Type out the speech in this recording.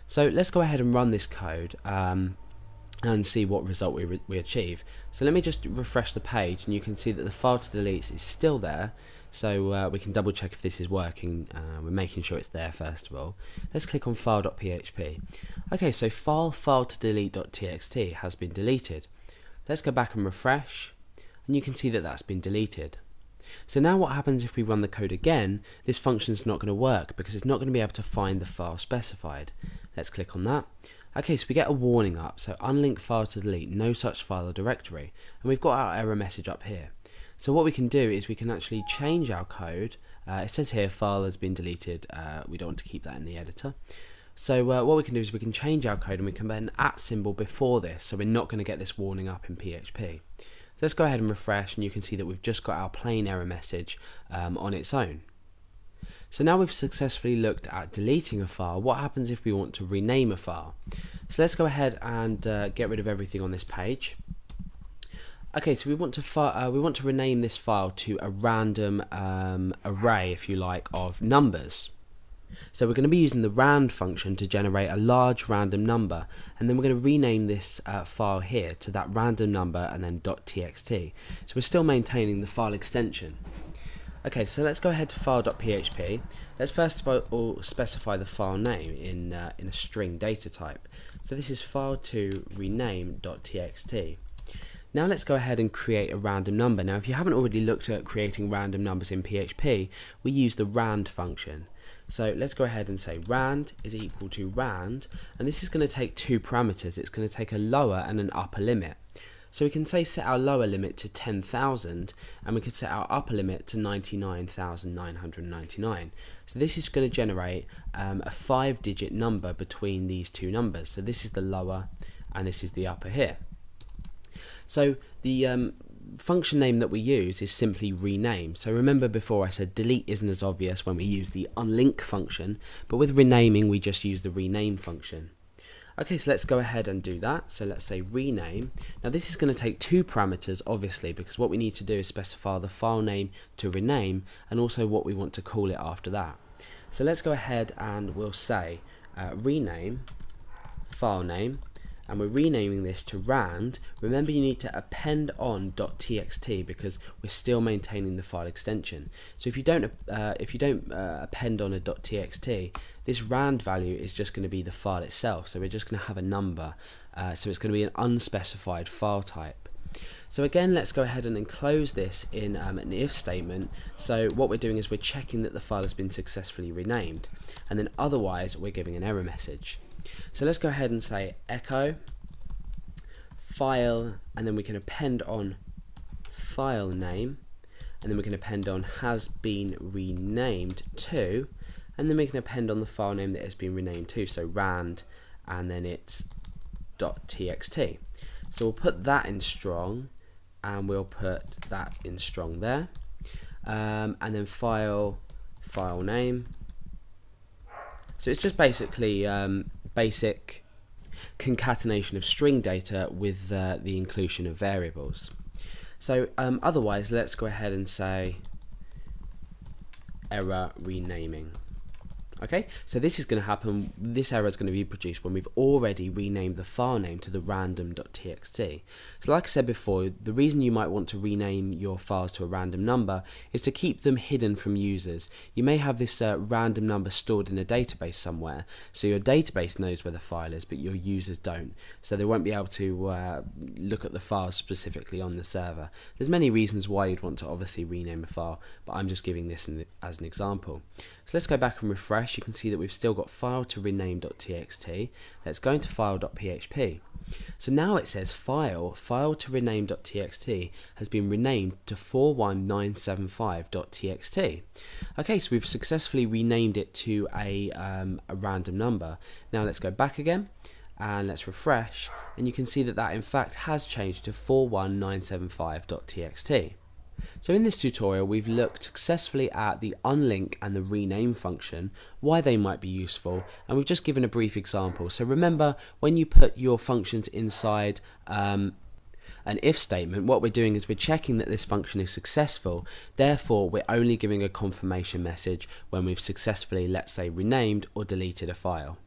So let's go ahead and run this code and see what result we achieve. So let me just refresh the page, and you can see that the file to delete is still there. So we can double check if this is working. We're making sure it's there first of all. Let's click on file.php. Okay, so file to delete.txt has been deleted. Let's go back and refresh, and you can see that that's been deleted. So now what happens if we run the code again? This function is not going to work because it's not going to be able to find the file specified. Let's click on that. Okay, so we get a warning up, so unlink file to delete, no such file or directory, and we've got our error message up here. So what we can do is we can actually change our code. It says here file has been deleted. We don't want to keep that in the editor. So what we can do is we can change our code, and we can put an @ symbol before this, so we're not going to get this warning up in PHP. So let's go ahead and refresh, and you can see that we've just got our plain error message on its own. So now we've successfully looked at deleting a file. What happens if we want to rename a file? So let's go ahead and get rid of everything on this page. Okay, so we want to rename this file to a random array, if you like, of numbers. So we're going to be using the rand function to generate a large random number, and then we're going to rename this file here to that random number and then .txt. So we're still maintaining the file extension. Okay, so let's go ahead to file.php. Let's first of all specify the file name in a string data type. So this is file2rename.txt. Now let's go ahead and create a random number. Now if you haven't already looked at creating random numbers in PHP, we use the rand function. So let's go ahead and say rand is equal to rand, and this is going to take two parameters. It's going to take a lower and an upper limit. So we can say set our lower limit to 10,000, and we can set our upper limit to 99,999. So this is going to generate a 5-digit number between these two numbers. So this is the lower and this is the upper here. So the function name that we use is simply rename. So remember before I said delete isn't as obvious when we use the unlink function, but with renaming we just use the rename function. Okay, so let's go ahead and do that. So let's say rename. Now this is going to take two parameters, obviously, because what we need to do is specify the file name to rename and also what we want to call it after that. So let's go ahead and we'll say rename file name, and we're renaming this to rand. Remember, you need to append on .txt because we're still maintaining the file extension. So if you don't append on a .txt, this rand value is just going to be the file itself. So we're just going to have a number. So it's going to be an unspecified file type. So again, let's go ahead and enclose this in an if statement. So what we're doing is we're checking that the file has been successfully renamed, and then otherwise we're giving an error message. So let's go ahead and say echo file, and then we can append on file name, and then we can append on has been renamed to, and then we can append on the file name that has been renamed to, so rand, and then it's .txt. So we'll put that in strong, and we'll put that in strong there, and then file name. So it's just basically basic concatenation of string data with the inclusion of variables. So otherwise, let's go ahead and say error renaming. Okay, so this is going to happen, this error is going to be produced when we've already renamed the file name to the random.txt. So like I said before, the reason you might want to rename your files to a random number is to keep them hidden from users. You may have this random number stored in a database somewhere, so your database knows where the file is, but your users don't. So they won't be able to look at the file specifically on the server. There's many reasons why you'd want to obviously rename a file, but I'm just giving this as an example. So let's go back and refresh. You can see that we've still got file to rename.txt. Let's go into file.php. So now it says file to rename.txt has been renamed to 41975.txt. Okay, so we've successfully renamed it to a random number. Now let's go back again and let's refresh, and you can see that that in fact has changed to 41975.txt. So in this tutorial we've looked successfully at the unlink and the rename function, why they might be useful, and we've just given a brief example. So remember, when you put your functions inside an if statement, what we're doing is we're checking that this function is successful. Therefore we're only giving a confirmation message when we've successfully, let's say, renamed or deleted a file.